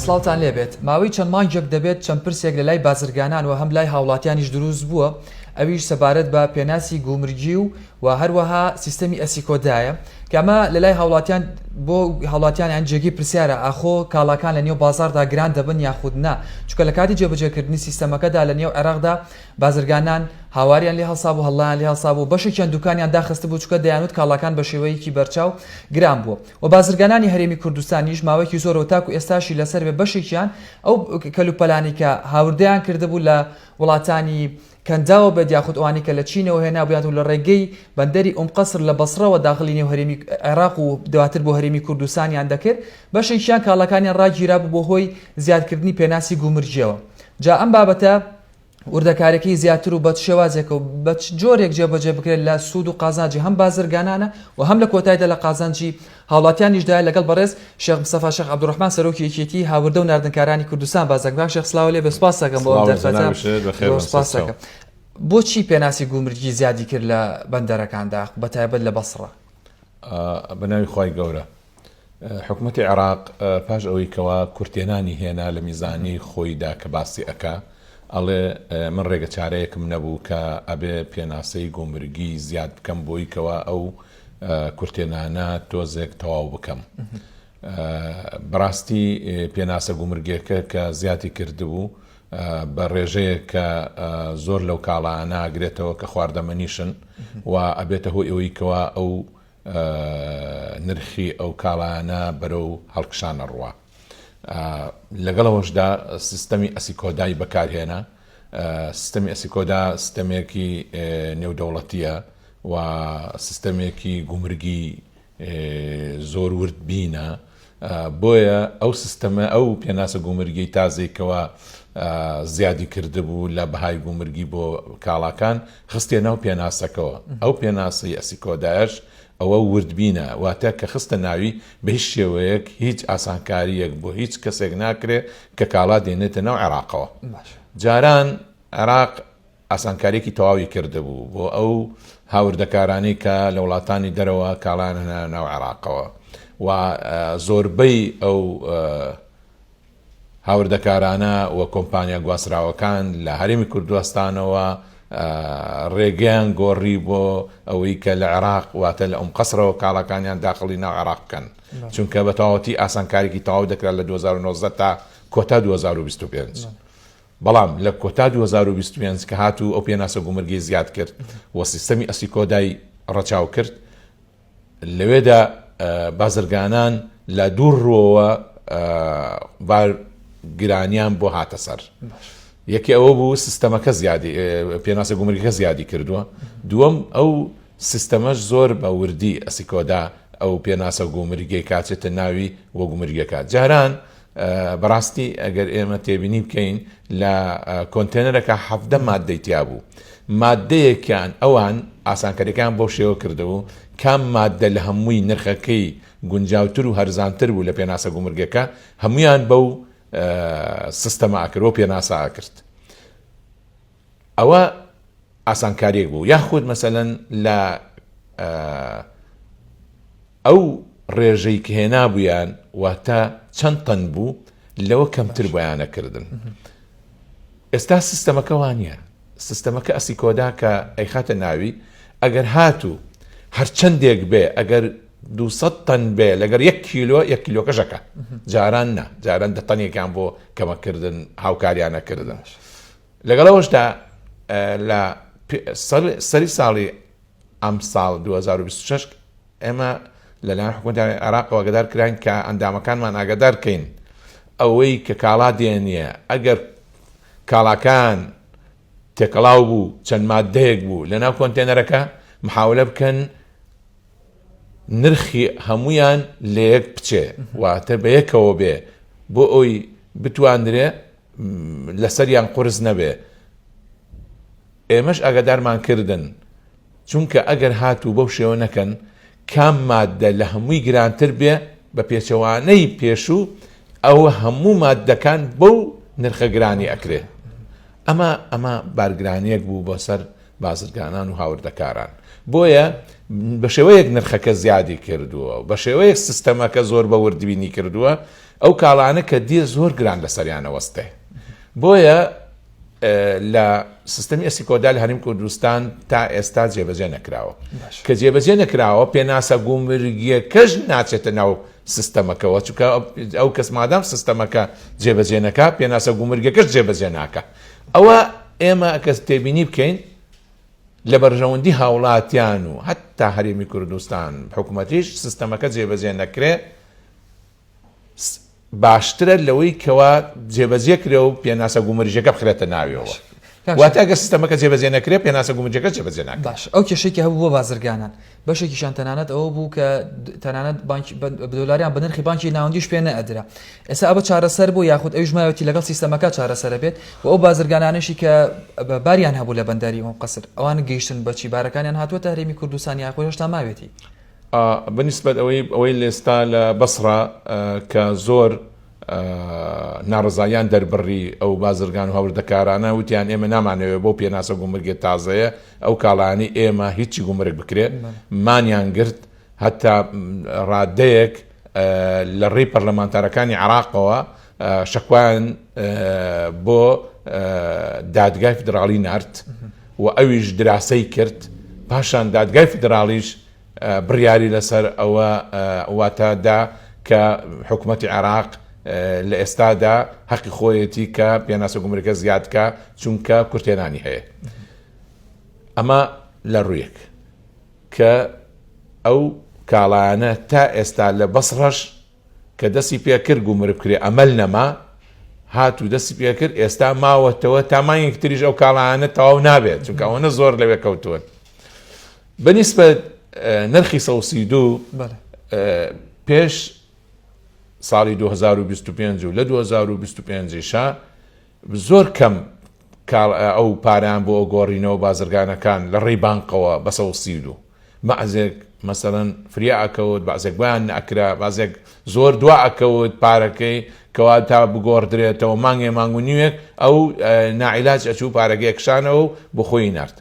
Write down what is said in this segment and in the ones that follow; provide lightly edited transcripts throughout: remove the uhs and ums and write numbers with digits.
سڵاوتان لێبێت ماوەی چەند مانگێک دەبێت چەند پرسێک لە لای بازرگانان و هەم لای هاوڵاتیانیش دروست بووە ئەویش سەبارەت بە پێناسی گومرگی و هەروەها سیستەمی ئەسیکۆدایە کە ئەمە لە لای هاوڵاتیان بۆ هاوڵاتیان یان جێگی پرسیارە ئاخۆ کاڵاکان لە نێو بازاردا گران دەبن یاخود نا چونکە لە کاتی جێبەجێکردنی سیستەمەکەدا لە نێو عێراقدا بازرگانان هاواریان لێ هەڵسا بوو هەڵیان لێ هەڵسا بوو بەشێکیان دوکانیان داخستە بوو چونکە دەیانوت کاڵاکان بە شێوەیەکی بەرچاو گران بووە و بازرگانانی هەرێمی کوردستانیش ماوەیەکی زۆرەوە تاکو ئێستاشی لەسەر بێ بەشێکیان ئەو کەلوپەلانی کە هاوردەیان کردبوو لە وڵاتانی کەنداوە بە یاخود ئەوانی کە لە چینەوە هێنا بوویان و لە ڕێگەی بەندەری قەسر لە بەسڕەوە داخلی نێو هەرێمی عێراق و دواتر بۆ هەرێمی کوردستانیان دەکرد بەشێکیان کاڵەکانیان ڕاگیرا بوو بۆ هۆی زیادکردنی پێناسی گومرجیەوە جا ئەم بابەتە وردەکارێکی زیاتر و بە شێوازێکە و بە جۆرێک جێبەجێ بکرێت لە سوود و قازانجی هەم بازرگانانە و هەم لە کۆتاییدا لە قازانجی هاوڵاتیانیشدا لەگەڵ بەڕێز شێخ مستەفا شێخ عەبدوڕەحمان سەرۆکی یەکێتی هاوردە و ناردنکارانی کوردستان بازرگان شێخ سڵاو لێ بێ سوپاس دەکەم بۆ ئەم دەرفەتە بۆچی پێناسی گومرگی زیادی کرد لە بەندەرەکاندا بەتایبەت لە بەسڕە بەناوی خی گەورە حکوومەتی عێراق پاش ئەوەی کەوا کورتێنانی هێنا لە میزانی خۆیدا کە باسی ئەکا ئەڵێ من ڕێگە چارەیەکم نەبوو کە ئەبێ پێناسەی گومرگی زیاد بکەم بۆی کەوا ئەو کورتێنانە تۆزێک تەواو بکەم بەڕاستی پێناسە گومرگێکە کە زیاتی کردبوو بە ڕێژەیە کە زۆر لەو کاڵانە ئاگرێتەوە کە خواردەمەنیشن و ئەبێتە هۆی ئەوەی کەوا ئەو نرخی ئەو کاڵانە بەرەو هەڵکشانە ڕوە لەگەڵەوەشدا سیستەمی ئەسیکۆدای بەکارهێنا سیستەمی ئەسیکۆدا سیستەمێکی نێودەوڵەتیە و سیستەمێکی گومرگی زۆر ورد بینە بۆیە ئەو سیستەمە ئەو پێناسە گومرگی تازێکەوە زیادی کردبوو لە بەهای گومرگی بۆ کاڵاکان خستێ ناو پێناسەکەەوە ئەو پێناسی ئەسیکۆدایش ئەوە وردبینە واتە کە خستە ناوی بە هیچ شێوەیەک هیچ ئاسانکاریەک بۆ هیچ کەسێک ناکرێت کە کاڵا دێنێتە ناو عێراقەوە جاران عێراق ئاسانکاریەکی تەواوی کردهبوو بۆ ئەو هاوردەکارانی کە لە وڵاتانی دەرەوە کاڵانە ناو عێراقەوە و زۆربەی ئەو هاوردەکارانە و کۆمپانیا گواسراوەکان لە هەرێمی کوردستانەوە ڕێگەیان گۆڕی بۆ ئەوەی کە لە عێراق واتە لە قەسرەوە کاڵەکانیان داخلی ناو عێراق بکەن چونکە بە تەواوەتی ئاسانکارێکی تەواو دەکرێت لە 2019 تا کۆتا 2025 بەڵام لە کۆتا 2025 کە هاتوو ئەو پێناسە گومرگی زیاد کرد و سیستەمی ئەسیکۆدای ڕەچاو کرد لەوێدا بازرگانان لە دوور ڕۆوە گرانیان بۆ هاتە سەر یەکی ئەوە بوو سیستەمەکە زیادی پێناسە گومرگەکە زیادی کردووە دووەم ئەو سیستەمەش زۆر بە وردی ئەسیکۆدا ئەو پێناسە گومرگی کاچێتە ناوی وە گومرگەکە جاران بەڕاستی ئەگەر ئێمە تێبینی بکەین لە کۆنتێنەرەکە 17 مادەی تیا بوو مادەیەکیان ئەوان ئاسانکاریەکان بۆ شێوە کردەوە کام مادە لە هەمووی نرخەکەی گونجاوتر و هەرزانتر بوو لە پێناسە گومرگەکە هەمویان بەو سیستەمە ئاکرۆ پێناسا کرد ئەوە ئاسانکاریەک بوو یاخود مەسەلەن لە ئەو ڕێژەی کە هێنا بوویان واتە چەند تەن بوو لەوە کەمتر بۆیانەکردن ئێستا سیستەمەکە وانە سیستەمەکە ئەسیکۆدا کە ئەیخاتە ناوی ئەگەر هاتوو هەرچەندێک بێ ئەگەر 200 تەن بێ لەگەر 1 کیلۆ 1 کیلۆکەشەکە جاران نا جاران دە تەنێکیان بۆ کەمەکردن هاوکاریانەکردن لەگەڵەوەشدا لە سەری ساڵی ئەم ساڵ 2026 ئێمە لەلایەن حکوومەتی عێراقەوە ئاگادار کراین کە ئەندامەکانمان ئاگادار بکەین ئەوەی کە کاڵا دێنیە ئەگەر کاڵاکان تێکەڵاو بوو چەند مادەیەک بوو لەناو کۆنتێنەرەکە محاولە بکەن نرخی هەمویان لە یەک بچێ واتە بە یەکەوە بێ بۆ ئەوی بتوانرێ لەسەریان قورس نەبێ ئێمەش ئاگادارمان کردن چونکە ئەگەر هاتوو بەو شێوە نەکەن کام مادە لە هەمووی گرانتر بێ بە پێچەوانەی پێشوو ئەوە هەموو مادەکان بەو نرخە گرانی ئەکرێ ئەمە بارگرانیەک بوو بۆ سەر بازرگانان و هاوردەکاران. بۆیە بە شێوەیەک نرخەکە زیادی کردووە و بە شێوەیە سیستەمەکە زۆر بە وردبینی کردووە ئەو کاڵانە کە دی زۆر گران لەسەریانە وەستێ. بۆیە لە سیستەمی ئەسیکۆدا لە هەرێمی کوردستان تا ئێستا جێبەجێ نەکراوە کە جێبەجێ نەکراوە پێناسە گومرگیەکەش ناچێتە ناو سیستەمەکەەوە چونکە ئەو کەس مادام سیستەمەکە جێبەجێ نەکا پێناسە گومرگەکەش جێبەجێ ناکە. ئەوە ئێمە کەس تێبینی بکەین لە بەرژەوەندی هاوڵاتیان و هەتا هەرێمی کوردستان حکوومەتیش سیستەمەکە جێبەجێ نەکرێ باشترە لەوەی کەوا جێبەجێ کرێ و پێناسە گومرجەکە بخرێتە ناویەوە. واتە ئەگەر سیستەمەکە جێبەجێ نەکرێ پێناسە گومرجەکە جێبەجێ ناکرێت. باش ئەو کێشەیەکی هەبوو بۆ بازرگانان بەشێکیشان تەنانەت ئەوە بوو کە تەنانەت دۆلاریان بە نرخی بانکی ناوەندیش پێ نەئەدرا. ئێستا ئەوە چارەسەر بوو یاخود ئەویش مایەتی لەگەڵ سیستەمەکە چارەسەرە بێت و ئەو بازرگانانشی کە باریان هەبوو لە بەندەری ئەو قەسر ئەوان گەیشتن بەچی بارەکانیان هاتووەتە هەرێمی کوردستان یاخود هێشتا ماوێتی. بنسبەت ئەوەی لێستا لە بەسڕا کە زۆر ناڕزایان دەربڕی ئەو بازرگان و هەوردەکارانە وتیان ئێمە نامانەوێت بۆ پێناسە گومرگێت تازەیە ئەو کاڵانی ئێمە هیچی گومرگ بکرێت مانیان گرت هەتا ڕادەیەک لە ڕێی پەرلەمانتارەکانی عێراقەوە شەکوان بۆ دادگای فدراڵی نارد و ئەویش دراسەی کرد پاشان دادگای فدراڵیش بڕیاری لەسەر ئەوە واتەدا کە حکوومەتی عێراق لە ئێستادا حەقی خۆیەتی کە پێناسە گومرگەکە زیادکە چونکە کورتێنانی هەیە. ئەمە لە ڕوویەک کە ئەو کاڵانە تا ئێستا لە بەسڕەش کە دەستی پێکرد گومرگ بکرێ ئەمەل نەما هاتوو دەستی پێکرد ئێستا ماوەتەوە تامانیەکتریش ئەو کاڵانە تەواو نابێت چونکە ئەوەنە زۆر لەوێ کەوتوون. بەنسبەت نرخی 132 پێش ساڵی 2025 و لە 2025 زۆر کەم ئەو پاران بۆ گۆڕینەوە بازرگانەکان لە ڕێی بانقەوە بە 132 بەعزێک مەسەڵەن فریا ئەکەوت بەعزێک بەیان نەکرا بازێک زۆر دوا ئەکەوت پارەکەی کەوا تا بگۆڕدرێتەوە مانگێ مانگ و نیوێک ئەو ناعیلاج ئەچوو پارەکەی کشانەوە بۆ خۆی نرد.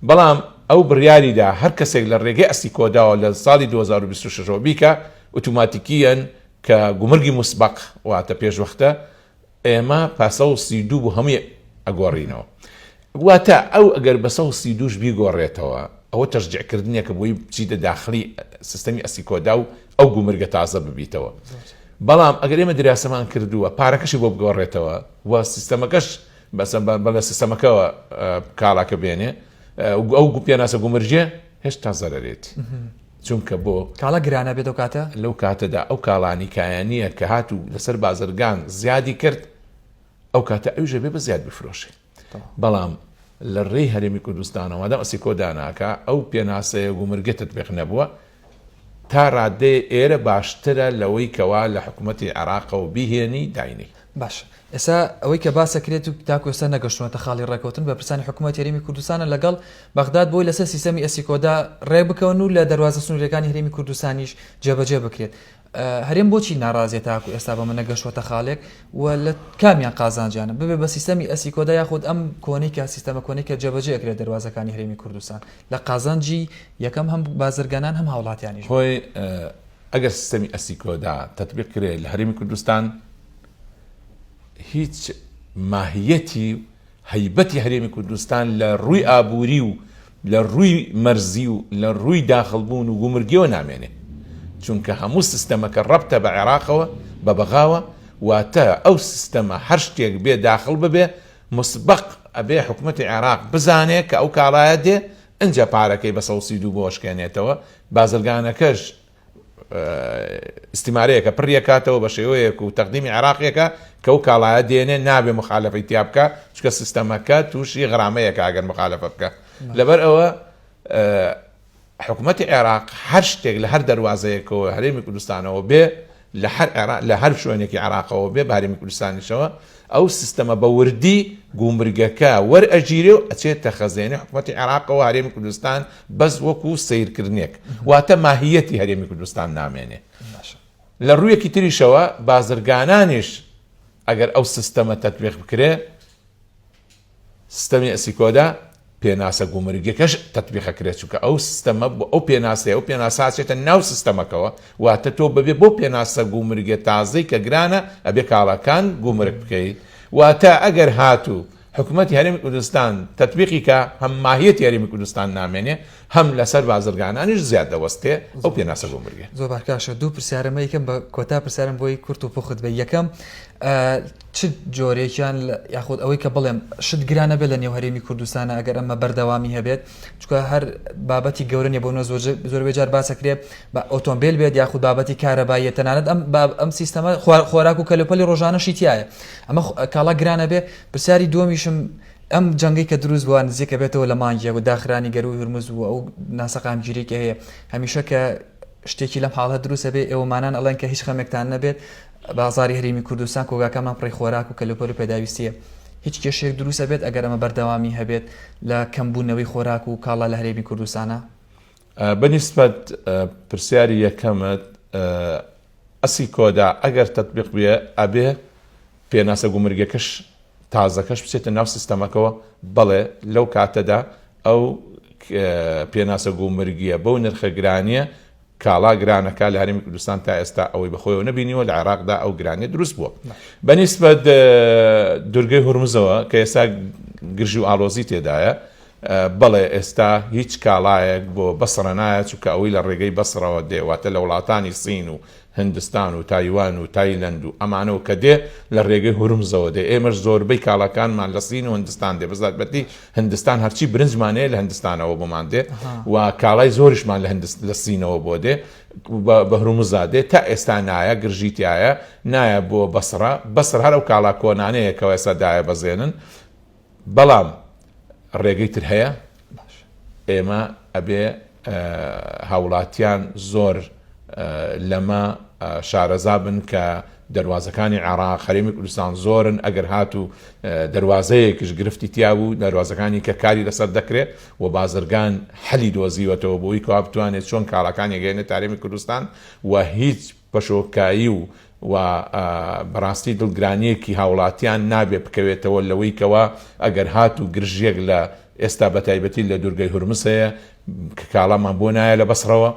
بەڵام ئەو بڕیاریدا هەر کەسێک لە ڕێگەی ئەسیکۆداوە لە ساڵی 2026 بیکە ئۆتۆماتیکیەن کە گومرگی مسبق واتە پێشوەختە ئێمە پاسە و 32 بۆ هەمووی ئەگۆڕینەوە. واتە ئەو ئەگەر بە 132 بیگۆڕێتەوە ئەوە تەشجیعکردنیە کە بۆی بچیتە داخلی سیستەمی ئەسیکۆدا و ئەو گومرگە تازە ببیتەوە. بەڵام ئەگەر ئێمە دراسەمان کردووە پارەکەشی بۆ بگۆڕێتەوە و سیستەمەکەش بەلە سیستەمەکەەوە کاڵاکە بێنێ ئەو پێناسە گومرجێ هێشتا زەرەرێتی. چونکە بۆ کاڵە گرانە بێت و کاتە لەو کاتەدا ئەو کاڵانی کایانیە کە هاتوو لەسەر بازرگان زیادی کرد ئەو کاتە ئەوژە بێ بە زیاد بفرۆشێ. بەڵام لە ڕێی هەرێمی کوردستانەوە دەم ئەسیکۆداناکە ئەو پێناسەیە گومرگێتت بێخ نەبووە تا ڕادێ ئێرە باشترە لەوەی کەوا لە حکوومەتی عێراق و بیهێنی داینی. باش ئێستا ئەوەی کە باسەکرێت و تاکو ئێستا نەگەشتونەتە خاڵی ڕێکەوتن بە پرسانی حکوومەتی هەرێمی کوردستانە لەگەڵ بەغداد بۆی لەسەر سیستەمی ئەسیکۆدا ڕێ بکەون و لە دەواازە سنوورەکانی هەرێمی کوردستانیش جێبەجێ بکرێت. هەرێم بۆچی ناڕازیێت تاکو ئێستا بە من نەگەشتوەتە خاڵێک و لە کامیان قازانجانە ببێ بە سیستەمی ئەسیکۆدا یاخود ئەم کۆنێکە سیستەمە کۆنێکە جێبەجێکرێت دەواازەکانی هەرێمی کوردستان لە قازانجی یەکەم هەم بازرگانان هەم هاوڵاتیانیش خۆی ئەگەر سیستەمی ئەسیکۆدا تەطبیق کرێت لە هەرێمی کوردستان هیچ ماهیەتی هەیبەتی هەرێمی کوردستان لە ڕووی ئابووری و لە ڕووی مەرزی و لە ڕووی داخڵبوون و گومرگیەوە نامێنێ چونکە هەموو سیستەمەکە ڕەبتە بە عێراقەوە بە بەغاوە واتە ئەو سیستەمە هەر شتێک بێ داخڵ ببێ مسبق ئەبێ حکوومەتی عێراق بزانێ کە ئەو کاڵایە دێ ئەنجا پارەکەی بە 132 بۆ شکێنێتەوە بازرگانەکەش استیمارەیەکە پڕیەکاتەوە بە شێوەیەک و تەقدیمی عێراقیەکە کە ئەو کاڵایە دێنێ نابێ مخالەفەی تیا بکە چکە سیستەمەکە تووشی غرامەیەکە ئەگەر مخالەفە بکە. لەبەر ئەوە حکوومەتی عێراق هەر شتێک لە هەر دەواازەیەکەوە هەرێمی کوردستانەوە بێ لە هەر شوێنێکی عێراقەوە بێ هەرێمی کوردستانیشەوە ئەو سیستەمە بە وردی گومرگەکە وەرئەگیرێ و ئەچێتە خەزێنی حکوومەتی عێراقەوە هەرێمی کوردستان بەس وەکو سیرکردنێک واتە ماهیەتی هەرێمی کوردستان نامێنێ. لە ڕوویەکی تریشەوە بازرگانانیش ئەگەر ئەو سیستەمە تەطبیق بکرێ سیستەمی ئەسیکۆدا پێناسە گومرگەکەش تەطبیقەکرێت چونکە ئەو سیستەمە ئەو پێناسەیە ئەو پێناساچێتە ناو سیستەمەکەوە واتە تۆ بەبێ بۆ پێناسە گومرگە تازەی کە گرانە ئەبێ کاڵەکان گومرگ بکەیت واتە ئەگەر هاتوو حکوومەتی هەرێمی کوردستان تطبیقی کە هەم ماهیەتی هەرێمی کوردستان نامێنێ هەم لەسەر بازرگانانیش زیاد دەوەستێ ئەو پێناسە گومرگێ. زۆر باشە دوو پرسیارەمە یەکەم بە کۆتا پرسیارم بۆی کورت و پوخت بێ یەکەم چ جۆرێکیان یاخود ئەوەی کە بڵێم شت گرانە بێت لە نێو هەرێمی کوردستانە ئەگەر ئەمە بەردەوامی هەبێت چونکە هەر بابەتی گەورە نیە بۆ زۆر بێجار باسەکرێت بە ئۆتۆمبیل بێت یاخود بابەتی کارەباییە تەنانەت ئەم سیستەمە خۆراک و کەلوپەلی ڕۆژانەشی تایە ئەمە کاڵا گرانە بێ. پرسیاری دووەمیشم ئەم جەنگەی کە دروست بووە نزیکە بێتەوە لە مانگیە و داخرانی گەروی هورمز و ئەو ناسەقامگیریکە هەیە هەمیشە کە شتێکی لەم حاڵە دروستە بێ ئێوەمانان ئەڵێن کە هیچ خەمێکتان نەبێت بازاری هەرێمی کوردستان کۆگاکەمان پڕی خۆراک و کەلوپەل و پێداویستیە هیچ کێشێک دروستە بێت ئەگەر ئەمە بەردەوامی هەبێت لە کەمبوونەوەی خۆراک و کاڵا لە هەرێمی کوردستانە. بەنسبەت پرسیاری یەکەمت ئەسی کۆدا ئەگەر تطبیق بێ ئەبێ پێناسە گومرگەکەش تازەکەش بچێتە ناو سیستەمەکەەوە بەڵێ لەو کاتەدا ئەو پێناسە گومرگیە بەو نرخە گرانیە کاڵا گرانەکە لە هەرێمی کوردستان تا ئێستا ئەوەی بەخۆیەوە نبینیوە لە عێراقدا ئەو گرانی دروست بووە. بەنسبەت دورگەی هورمزەوە کە ئێستا گرژی و ئاڵۆزی تێدایە بەڵێ ئێستا هیچ کاڵایەک بۆ بەسڕە نایە چونکە ئەوەی لە ڕێگەی بەسڕەوە دێواتە لە وڵاتانی سین و هندستان و تایوان و تایلەند و ئەمانەوە کە دێ لە ڕێگەی هورمزەوە دێ ئێمەش زۆربەی کاڵەکانمان لە سین و هندستان دێ بەزاتبەتی هندستان هەرچی برنجمانەیە لە هندستانەوە بۆمان دێ و کاڵای زۆریشمان لە سینەوە بۆ دێ بە هورمزا دێ تا ئێستا نایە گرژیتیایە نایە بۆ بەسڕ هەر ئەو کاڵا کۆنانەیە کەەوە ئێستا دایە بەزێنن بەڵام ڕێگەی تر هەیە ئێمە ئەبێ هاوڵاتیان زۆر لەمە شارەزا بن کە دەواازەکانی عێراق هەرێمی کوردستان زۆرن ئەگەر هاتوو دەواازەیەکیش گرفتی تیا بوو دەواازەکانی کە کاری لەسەر دەکرێت و بازرگان حەلی دۆزیوەتەوە بۆی کوا بتوانێت چۆن کاڵەکانی گەێنێت هەرێمی کوردستان و هیچ پەشۆکایی و بەڕاستی دڵگرانیەکی هاوڵاتیان نابێ بکەوێتەوە لەوەی کەوە ئەگەر هاتوو گرژێک لە ئێستا بە تایبەتی لە دوورگەی هورمز هەیە کە کاڵامان بۆ نایە لە بەسڕەوە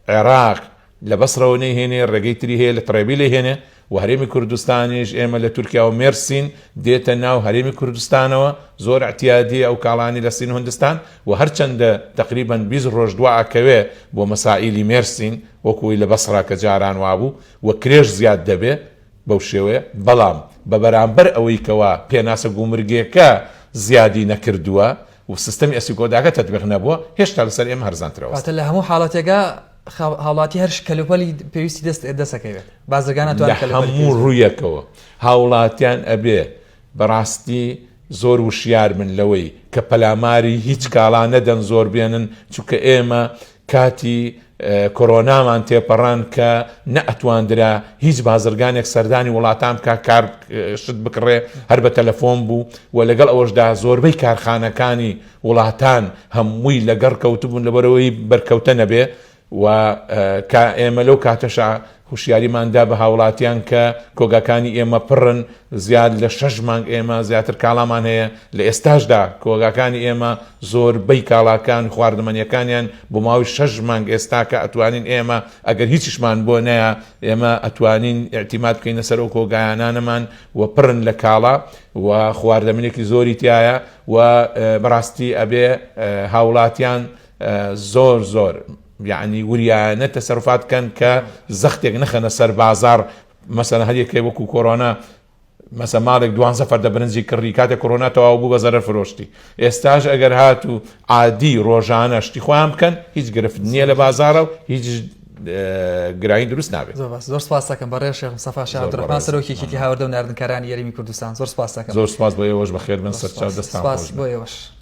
عێراق لە بەسڕەوە نەیهێنێ ڕێگەی تری هەیە لە تڕێبی لێهێنێ و هەرێمی کوردستانیش ئێمە لە تورکیا و مێرسین دێتە ناو هەرێمی کوردستانەوە زۆر احتیادی ئەو کاڵانی لە سین و هندستان و هەرچەندە تقریبا 20 ڕۆژ دواکەوێ بۆ مەسائیلی مێرسین وەکوی لە بەسڕا کە جاران وابوو و کرێژ زیاد دەبێ بەو شێوەیە بەڵام بە بەرامبەر ئەوەی کەوا پێناسە گومرگێکە زیادی نەکردووە و سیستەمی ئەسیکۆداکە تەطبیق نەبووە هێشتا لەسەر ئێمە هەرزانترەوە لە هەموو حاڵەتێکە هاوڵاتی هەر کەلوپەلی پێویستی دەسەکەوێت بازرگانە هەموو ڕوویەکەوە هاوڵاتیان ئەبێ بەڕاستی زۆر وشیار من لەوەی کە پەلاماری هیچ کاڵا نەدەن زۆر بێنن چونکە ئێمە کاتی کۆرۆنامان تێپەڕان کە نەئەتواندرا هیچ بازرگانێک سەردانی وڵاتان کە کار شت بکڕێ هەر بە تەلەفۆن بوو و لەگەڵ ئەوەشدا زۆربەی کارخانەکانی وڵاتان هەمووی لەگەڕ کەوتبوون لەبەرەوەی بەرکەوتە نەبێ و ئێمە لەو کاتەشا هوشیاریماندا بە هاوڵاتیان کە کۆگاکانی ئێمە پڕن زیاد لە 6 مانگ ئێمە زیاتر کاڵامان هەیە لە ئێستاشدا کۆگاکانی ئێمە زۆربەی کاڵاکان خواردنمەنیەکانیان بۆ ماوەی 6 مانگ ئێستا کە ئەتوانین ئێمە ئەگەر هیچیشمان بۆ نەیە ئێمە ئەتوانین ئێعتیماد بکەینە سەر ئەو کۆگایانانەمان و پڕن لە کاڵا و خواردەمنێکی زۆری تایە و بەڕاستی ئەبێ هاوڵاتیان زۆر یعنی وریانە تەسەرفات کەن کە زەختێک نەخەنە سەر بازار مەسەلەن هەریەکەی وەکو کۆرۆنا مەسە ماڵێک 12 فەردە برنجی کڕی کاتێک کۆرۆنا تەواو بوو بە زەرەر فرۆشتی ئێستاش ئەگەر هاتوو عادی ڕۆژانە شتی خۆیان بکەن هیچ گرفت نییە لە بازارە و هیچ گرانی دروست نابێت. زۆر سپاس دەکەم بەڕێز شێخ مستەفا شاه عەبدوڕەحمان سەرۆکیەکی هاوردە و ناردنکارانی یاریمی کوردستان زۆر سپاس دەکەم. زۆر سپاس بۆ ئێوەش بەخێر بن سەرچاو دەستان سپاس بۆ ئێوەش.